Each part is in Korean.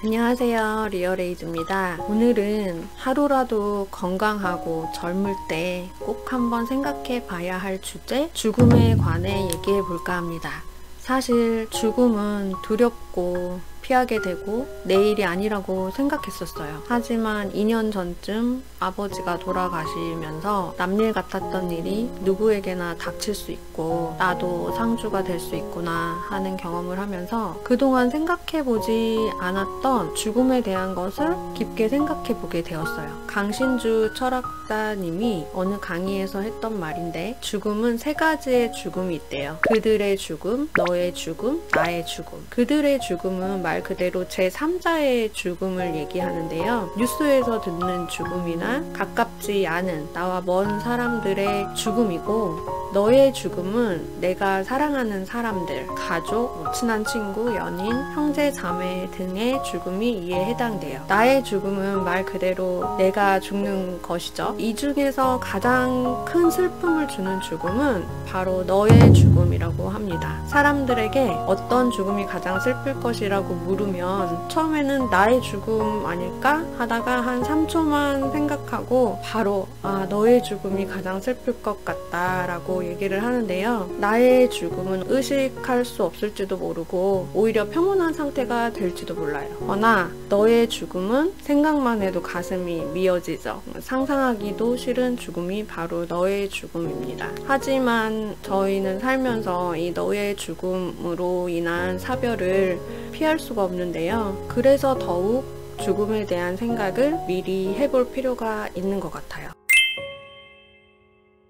안녕하세요, 리얼에이즈입니다. 오늘은 하루라도 건강하고 젊을 때 꼭 한번 생각해 봐야 할 주제, 죽음에 관해 얘기해 볼까 합니다. 사실 죽음은 두렵고 피하게 되고 내일이 아니라고 생각했었어요. 하지만 2년 전쯤 아버지가 돌아가시면서 남일 같았던 일이 누구에게나 닥칠 수 있고 나도 상주가 될 수 있구나 하는 경험을 하면서 그동안 생각해보지 않았던 죽음에 대한 것을 깊게 생각해보게 되었어요. 강신주 철학자님이 어느 강의에서 했던 말인데, 죽음은 3가지의 죽음이 있대요. 그들의 죽음, 너의 죽음, 나의 죽음. 그들의 죽음은 말 그대로 제3자의 죽음을 얘기하는데요. 뉴스에서 듣는 죽음이나 가깝지 않은 나와 먼 사람들의 죽음이고, 너의 죽음은 내가 사랑하는 사람들, 가족, 친한 친구, 연인, 형제, 자매 등의 죽음이 이에 해당돼요. 나의 죽음은 말 그대로 내가 죽는 것이죠. 이 중에서 가장 큰 슬픔을 주는 죽음은 바로 너의 죽음이라고 합니다. 사람들에게 어떤 죽음이 가장 슬플 것이라고 물으면 처음에는 나의 죽음 아닐까 하다가 한 3초만 생각하고 바로 너의 죽음이 가장 슬플 것 같다 라고 얘기를 하는데요. 나의 죽음은 의식할 수 없을지도 모르고 오히려 평온한 상태가 될지도 몰라요. 허나 너의 죽음은 생각만 해도 가슴이 미어지죠. 상상하기도 싫은 죽음이 바로 너의 죽음입니다. 하지만 저희는 살면서 이 너의 죽음으로 인한 사별을 피할 수가 없는데요. 그래서 더욱 죽음에 대한 생각을 미리 해볼 필요가 있는 것 같아요.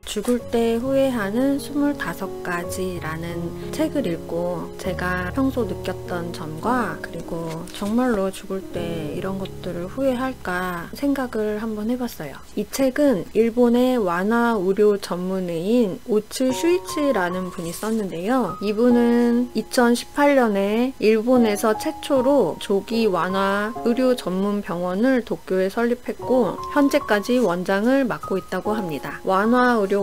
죽을 때 후회하는 25가지라는 책을 읽고 제가 평소 느꼈던 점과 그리고 정말로 죽을 때 이런 것들을 후회할까 생각을 한번 해봤어요. 이 책은 일본의 완화 의료 전문의인 오츠 슈이치라는 분이 썼는데요. 이분은 2018년에 일본에서 최초로 조기 완화 의료 전문 병원을 도쿄에 설립했고 현재까지 원장을 맡고 있다고 합니다. 완화 의료와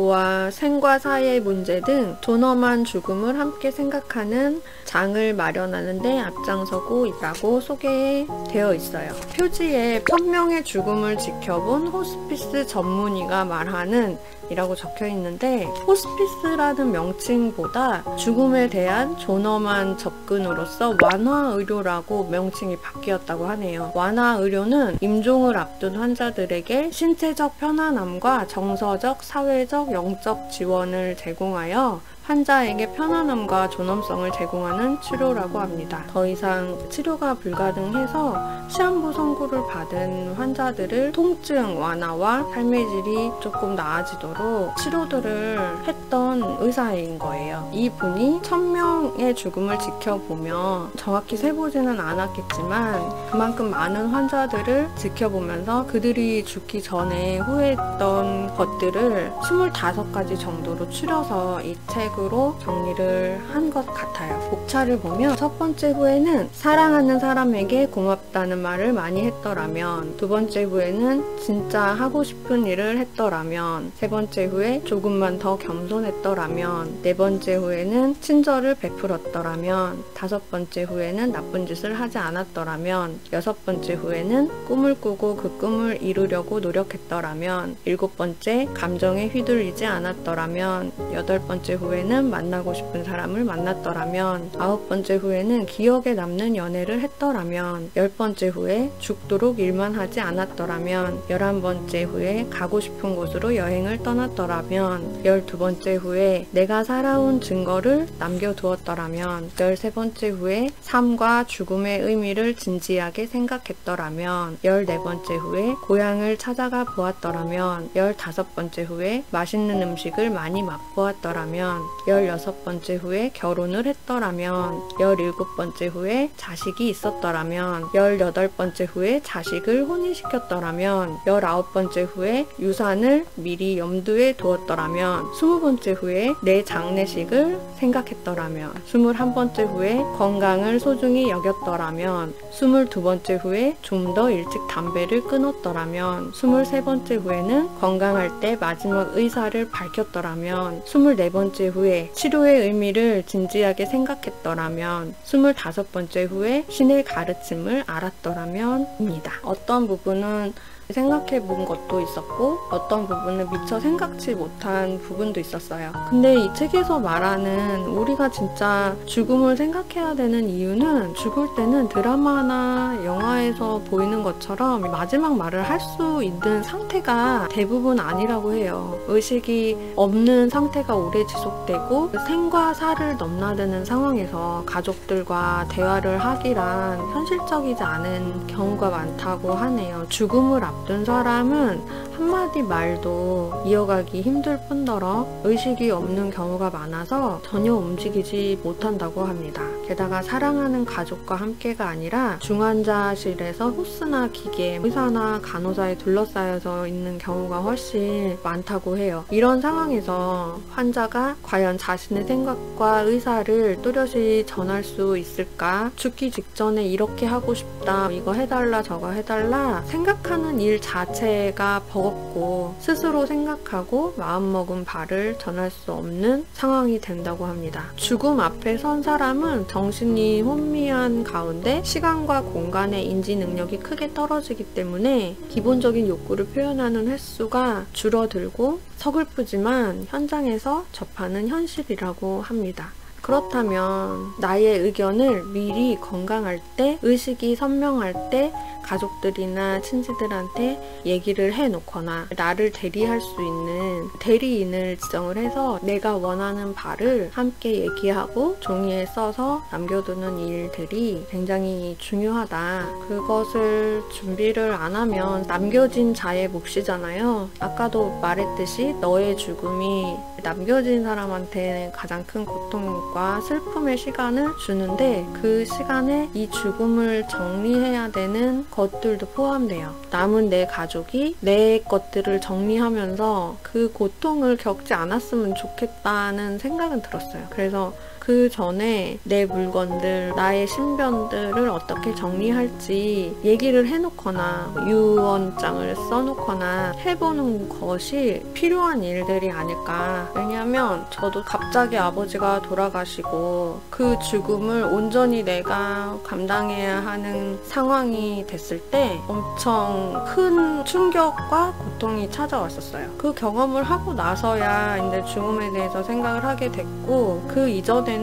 생과 사의 문제 등 존엄한 죽음을 함께 생각하는 장을 마련하는 데 앞장서고 있다고 소개되어 있어요. 표지에 1000명의 죽음을 지켜본 호스피스 전문의가 말하는 이라고 적혀 있는데, 호스피스라는 명칭보다 죽음에 대한 존엄한 접근으로서 완화의료라고 명칭이 바뀌었다고 하네요. 완화의료는 임종을 앞둔 환자들에게 신체적 편안함과 정서적, 사회적, 영적 지원을 제공하여 환자에게 편안함과 존엄성을 제공하는 치료라고 합니다. 더 이상 치료가 불가능해서 시한부 선고를 받은 환자들을 통증 완화와 삶의 질이 조금 나아지도록 치료들을 했던 의사인 거예요. 이분이 1000명의 죽음을 지켜보며 정확히 세보지는 않았겠지만 그만큼 많은 환자들을 지켜보면서 그들이 죽기 전에 후회했던 것들을 25가지 정도로 추려서 이 책을 정리를 한 것 같아요. 목차를 보면 첫 번째 후에는 사랑하는 사람에게 고맙다는 말을 많이 했더라면, 두 번째 후에는 진짜 하고 싶은 일을 했더라면, 세 번째 후에 조금만 더 겸손했더라면, 네 번째 후에는 친절을 베풀었더라면, 다섯 번째 후에는 나쁜 짓을 하지 않았더라면, 여섯 번째 후에는 꿈을 꾸고 그 꿈을 이루려고 노력했더라면, 일곱 번째 감정에 휘둘리지 않았더라면, 여덟 번째 후에는 만나고 싶은 사람을 만났더라면, 아홉 번째 후에는 기억에 남는 연애를 했더라면, 열 번째 후에 죽도록 일만 하지 않았더라면, 11번째 후에 가고 싶은 곳으로 여행을 떠났더라면, 12번째 후에 내가 살아온 증거를 남겨두었더라면, 13번째 후에 삶과 죽음의 의미를 진지하게 생각했더라면, 14번째 후에 고향을 찾아가 보았더라면, 15번째 후에 맛있는 음식을 많이 맛보았더라면, 16번째 후에 결혼을 했더라면, 17번째 후에 자식이 있었더라면, 18번째 후에 자식을 혼인시켰더라면, 19번째 후에 유산을 미리 염두에 두었더라면, 20번째 후에 내 장례식을 생각했더라면, 21번째 후에 건강을 소중히 여겼더라면, 22번째 후에 좀 더 일찍 담배를 끊었더라면, 23번째 후에는 건강할 때 마지막 의사를 밝혔더라면, 24번째 후에 후에 치료의 의미를 진지하게 생각했더라면, 25번째 후에 신의 가르침을 알았더라면입니다. 어떤 부분은 생각해 본 것도 있었고 어떤 부분은 미처 생각지 못한 부분도 있었어요. 근데 이 책에서 말하는 우리가 진짜 죽음을 생각해야 되는 이유는, 죽을 때는 드라마나 영화에서 보이는 것처럼 마지막 말을 할 수 있는 상태가 대부분 아니라고 해요. 의식이 없는 상태가 오래 지속되고 생과 사를 넘나드는 상황에서 가족들과 대화를 하기란 현실적이지 않은 경우가 많다고 하네요. 죽음을 앞둔 사람은 한마디 말도 이어가기 힘들 뿐더러 의식이 없는 경우가 많아서 전혀 움직이지 못한다고 합니다. 게다가 사랑하는 가족과 함께가 아니라 중환자실에서 호스나 기계, 의사나 간호사에 둘러싸여서 있는 경우가 훨씬 많다고 해요. 이런 상황에서 환자가 과연 자신의 생각과 의사를 또렷이 전할 수 있을까? 죽기 직전에 이렇게 하고 싶다, 이거 해달라 저거 해달라 생각하는 일 자체가 버겁고 스스로 생각하고 마음먹은 바를 전할 수 없는 상황이 된다고 합니다. 죽음 앞에 선 사람은 정신이 혼미한 가운데 시간과 공간의 인지 능력이 크게 떨어지기 때문에 기본적인 욕구를 표현하는 횟수가 줄어들고 서글프지만 현장에서 접하는 현실이라고 합니다. 그렇다면 나의 의견을 미리 건강할 때, 의식이 선명할 때 가족들이나 친지들한테 얘기를 해놓거나 나를 대리할 수 있는 대리인을 지정을 해서 내가 원하는 바를 함께 얘기하고 종이에 써서 남겨두는 일들이 굉장히 중요하다. 그것을 준비를 안 하면 남겨진 자의 몫이잖아요. 아까도 말했듯이 너의 죽음이 남겨진 사람한테는 가장 큰 고통과 슬픔의 시간을 주는데, 그 시간에 이 죽음을 정리해야 되는 것들도 포함돼요. 남은 내 가족이 내 것들을 정리하면서 그 고통을 겪지 않았으면 좋겠다는 생각은 들었어요. 그래서 그 전에 내 물건들, 나의 신변들을 어떻게 정리할지 얘기를 해놓거나 유언장을 써놓거나 해보는 것이 필요한 일들이 아닐까. 왜냐하면 저도 갑자기 아버지가 돌아가시고 그 죽음을 온전히 내가 감당해야 하는 상황이 됐을 때 엄청 큰 충격과 고통이 찾아왔었어요. 그 경험을 하고 나서야 이제 죽음에 대해서 생각을 하게 됐고, 그 이전에는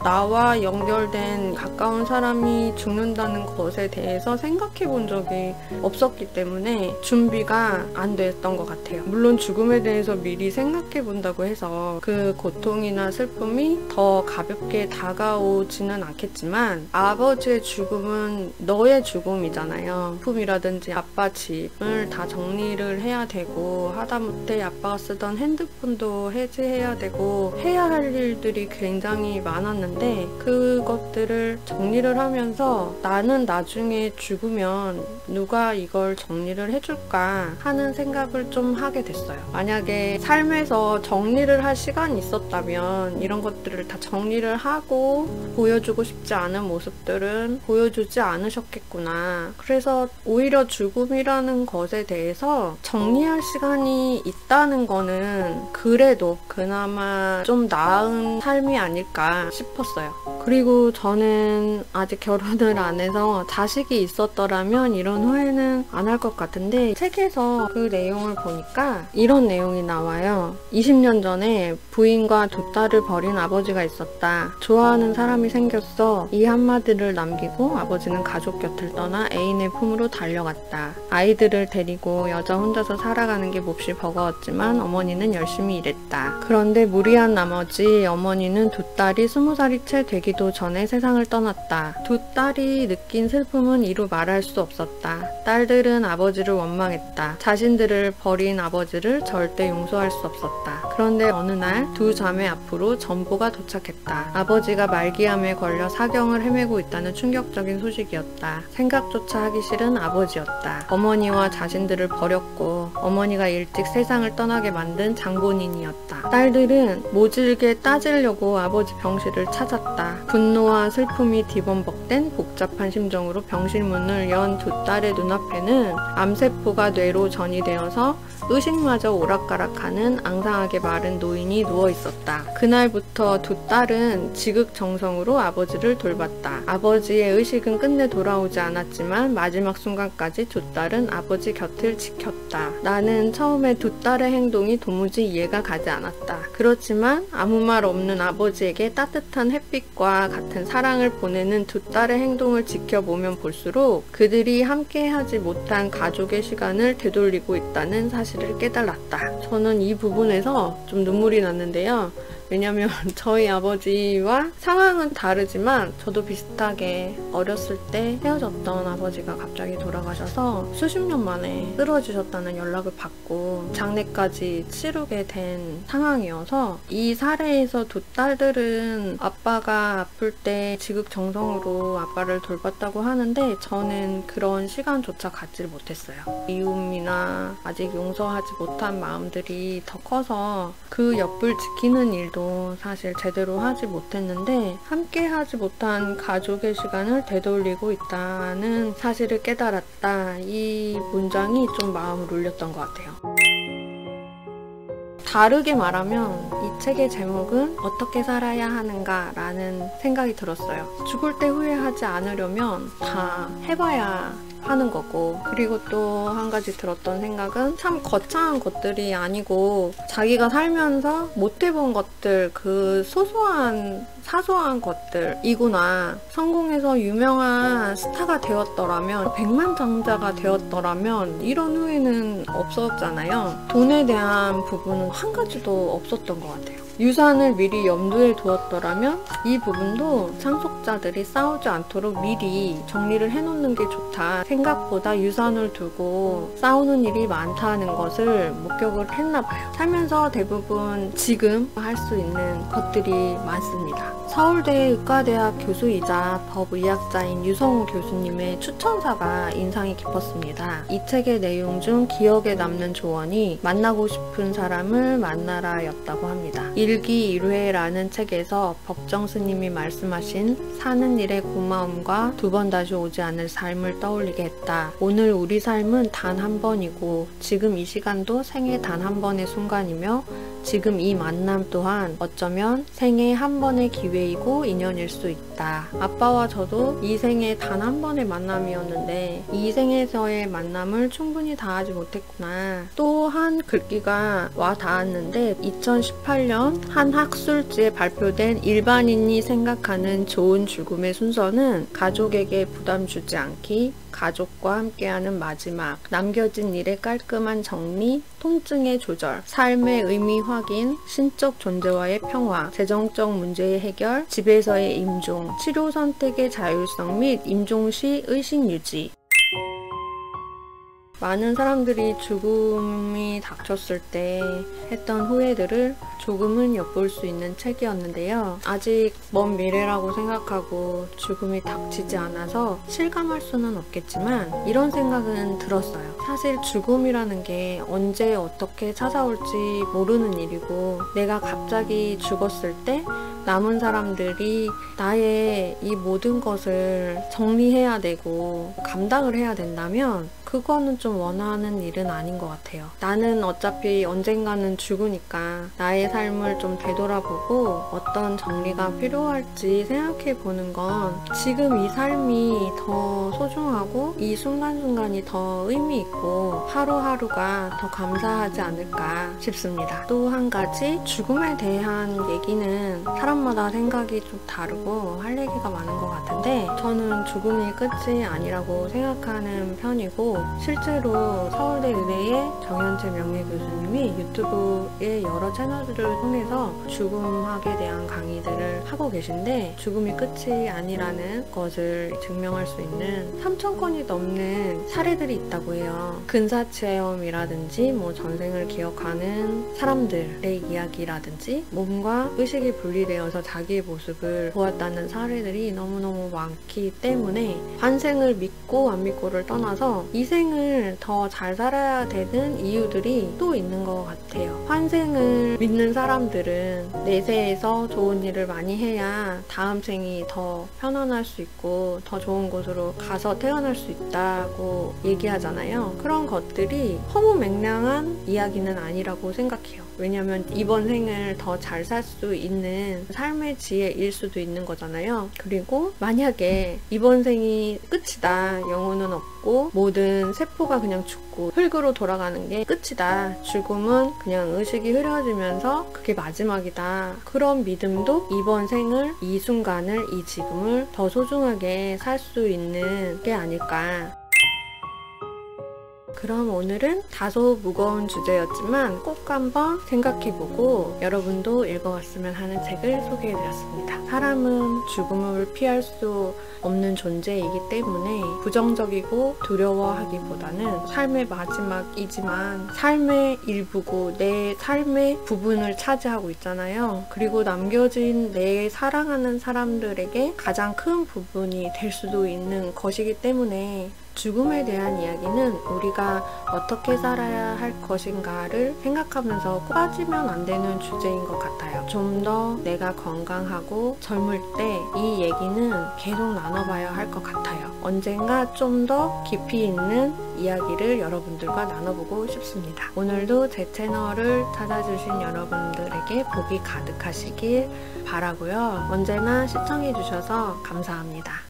나와 연결된 가까운 사람이 죽는다는 것에 대해서 생각해 본 적이 없었기 때문에 준비가 안 됐던 것 같아요. 물론 죽음에 대해서 미리 생각해 본다고 해서 그 고통이나 슬픔이 더 가볍게 다가오지는 않겠지만, 아버지의 죽음은 너의 죽음이잖아요. 품이라든지 아빠 집을 다 정리를 해야 되고, 하다못해 아빠가 쓰던 핸드폰도 해지해야 되고 해야 할 일들이 굉장히 많았는데, 그것들을 정리를 하면서 나는 나중에 죽으면 누가 이걸 정리를 해줄까 하는 생각을 좀 하게 됐어요. 만약에 삶에서 정리를 할 시간이 있었다면 이런 것들을 다 정리를 하고 보여주고 싶지 않은 모습들은 보여주지 않으셨겠구나. 그래서 오히려 죽음이라는 것에 대해서 정리할 시간이 있다는 거는 그래도 그나마 좀 나은 삶이 아닐까 싶었어요. 그리고 저는 아직 결혼을 안 해서 자식이 있었더라면 이런 후회는 안 할 것 같은데, 책에서 그 내용을 보니까 이런 내용이 나와요. 20년 전에 부인과 두 딸을 버린 아버지가 있었다. 좋아하는 사람이 생겼어. 이 한마디를 남기고 아버지는 가족 곁을 떠나 애인의 품으로 달려갔다. 아이들을 데리고 여자 혼자서 살아가는 게 몹시 버거웠지만 어머니는 열심히 일했다. 그런데 무리한 나머지 어머니는 두 딸이 20살이 채 되기도 전에 세상을 떠났다. 두 딸이 느낀 슬픔은 이루 말할 수 없었다. 딸들은 아버지를 원망했다. 자신들을 버린 아버지를 절대 용서할 수 없었다. 그런데 어느 날 두 자매 앞으로 전보가 도착했다. 아버지가 말기암에 걸려 사경을 헤매고 있다는 충격적인 소식이었다. 생각조차 하기 싫은 아버지였다. 어머니와 자신들을 버렸고 어머니가 일찍 세상을 떠나게 만든 장본인이었다. 딸들은 모질게 따지려고 아버지 병실을 찾았다. 분노와 슬픔이 뒤범벅된 복잡한 심정으로 병실문을 연 두 딸의 눈앞에는 암세포가 뇌로 전이되어서 의식마저 오락가락하는 앙상하게 마른 노인이 누워있었다. 그날부터 두 딸은 지극정성으로 아버지를 돌봤다. 아버지의 의식은 끝내 돌아오지 않았지만 마지막 순간까지 두 딸은 아버지 곁을 지켰다. 나는 처음에 두 딸의 행동이 도무지 이해가 가지 않았다. 그렇지만 아무 말 없는 아버지에게 따뜻한 햇빛과 같은 사랑을 보내는 두 딸의 행동을 지켜보면 볼수록 그들이 함께하지 못한 가족의 시간을 되돌리고 있다는 사실을 깨달았다. 저는 이 부분에서 좀 눈물이 났는데요. 왜냐면 저희 아버지와 상황은 다르지만 저도 비슷하게 어렸을 때 헤어졌던 아버지가 갑자기 돌아가셔서 수십 년 만에 쓰러지셨다는 연락을 받고 장례까지 치르게 된 상황이어서 이 사례에서 두 딸들은 아빠가 아플 때 지극정성으로 아빠를 돌봤다고 하는데 저는 그런 시간조차 갖지를 못했어요. 미움이나 아직 용서하지 못한 마음들이 더 커서 그 옆을 지키는 일도 사실 제대로 하지 못했는데 함께 하지 못한 가족의 시간을 되돌리고 있다는 사실을 깨달았다. 이 문장이 좀 마음을 울렸던 것 같아요. 다르게 말하면 이 책의 제목은 어떻게 살아야 하는가 라는 생각이 들었어요. 죽을 때 후회하지 않으려면 다 해봐야 하는 거고, 그리고 또 한 가지 들었던 생각은 참 거창한 것들이 아니고 자기가 살면서 못 해본 것들, 그 소소한 사소한 것들이구나. 성공해서 유명한 스타가 되었더라면, 백만장자가 되었더라면 이런 후회는 없었잖아요. 돈에 대한 부분은 한 가지도 없었던 것 같아요. 유산을 미리 염두에 두었더라면 이 부분도 상속자들이 싸우지 않도록 미리 정리를 해놓는 게 좋다. 생각보다 유산을 두고 싸우는 일이 많다는 것을 목격을 했나봐요. 살면서 대부분 지금 할 수 있는 것들이 많습니다. 서울대 의과대학 교수이자 법의학자인 유성우 교수님의 추천사가 인상이 깊었습니다. 이 책의 내용 중 기억에 남는 조언이 만나고 싶은 사람을 만나라 였다고 합니다. 일기 1회라는 책에서 법정 스님이 말씀하신 사는 일의 고마움과 두 번 다시 오지 않을 삶을 떠올리게 했다. 오늘 우리 삶은 단 한 번이고 지금 이 시간도 생애 단 한 번의 순간이며 지금 이 만남 또한 어쩌면 생애 한 번의 기회이고 인연일 수 있다. 아빠와 저도 이 생에 단 한 번의 만남이었는데 이 생에서의 만남을 충분히 다하지 못했구나. 또 한 글귀가 와 닿았는데 2018년 한 학술지에 발표된 일반인이 생각하는 좋은 죽음의 순서는 가족에게 부담 주지 않기, 가족과 함께하는 마지막, 남겨진 일의 깔끔한 정리, 통증의 조절, 삶의 의미 확인, 신적 존재와의 평화, 재정적 문제의 해결, 집에서의 임종, 치료 선택의 자율성 및 임종 시 의식 유지. 많은 사람들이 죽음이 닥쳤을 때 했던 후회들을 조금은 엿볼 수 있는 책이었는데요. 아직 먼 미래라고 생각하고 죽음이 닥치지 않아서 실감할 수는 없겠지만 이런 생각은 들었어요. 사실 죽음이라는 게 언제 어떻게 찾아올지 모르는 일이고 내가 갑자기 죽었을 때 남은 사람들이 나의 이 모든 것을 정리해야 되고 감당을 해야 된다면 그거는 좀 원하는 일은 아닌 것 같아요. 나는 어차피 언젠가는 죽으니까 나의 삶을 좀 되돌아보고 어떤 정리가 필요할지 생각해보는 건 지금 이 삶이 더 소중하고 이 순간순간이 더 의미 있고 하루하루가 더 감사하지 않을까 싶습니다. 또 한 가지 죽음에 대한 얘기는 사람마다 생각이 좀 다르고 할 얘기가 많은 것 같은데 저는 죽음이 끝이 아니라고 생각하는 편이고 실제로 서울대 의대의 정현채 명예교수님이 유튜브의 여러 채널들을 통해서 죽음학에 대한 강의들을 하고 계신데 죽음이 끝이 아니라는 것을 증명할 수 있는 3,000건이 넘는 사례들이 있다고 해요. 근사체험이라든지 뭐 전생을 기억하는 사람들의 이야기라든지 몸과 의식이 분리되어서 자기의 모습을 보았다는 사례들이 너무너무 많기 때문에 환생을 믿고 안 믿고를 떠나서 이 생을 더 잘 살아야 되는 이유들이 또 있는 것 같아요. 환생을 믿는 사람들은 내세에서 좋은 일을 많이 해야 다음 생이 더 편안할 수 있고 더 좋은 곳으로 가서 태어날 수 있다고 얘기하잖아요. 그런 것들이 허무맹랑한 이야기는 아니라고 생각해요. 왜냐면 이번 생을 더 잘 살 수 있는 삶의 지혜일 수도 있는 거잖아요. 그리고 만약에 이번 생이 끝이다, 영혼은 없고 모든 세포가 그냥 죽고 흙으로 돌아가는 게 끝이다, 죽음은 그냥 의식이 흐려지면서 그게 마지막이다, 그런 믿음도 이번 생을, 이 순간을, 이 지금을 더 소중하게 살 수 있는 게 아닐까. 그럼 오늘은 다소 무거운 주제였지만 꼭 한번 생각해보고 여러분도 읽어봤으면 하는 책을 소개해드렸습니다. 사람은 죽음을 피할 수 없는 존재이기 때문에 부정적이고 두려워하기보다는 삶의 마지막이지만 삶의 일부고 내 삶의 부분을 차지하고 있잖아요. 그리고 남겨진 내 사랑하는 사람들에게 가장 큰 부분이 될 수도 있는 것이기 때문에 죽음에 대한 이야기는 우리가 어떻게 살아야 할 것인가를 생각하면서 빠지면 안 되는 주제인 것 같아요. 좀 더 내가 건강하고 젊을 때 이 얘기는 계속 나눠봐야 할 것 같아요. 언젠가 좀 더 깊이 있는 이야기를 여러분들과 나눠보고 싶습니다. 오늘도 제 채널을 찾아주신 여러분들에게 복이 가득하시길 바라고요. 언제나 시청해주셔서 감사합니다.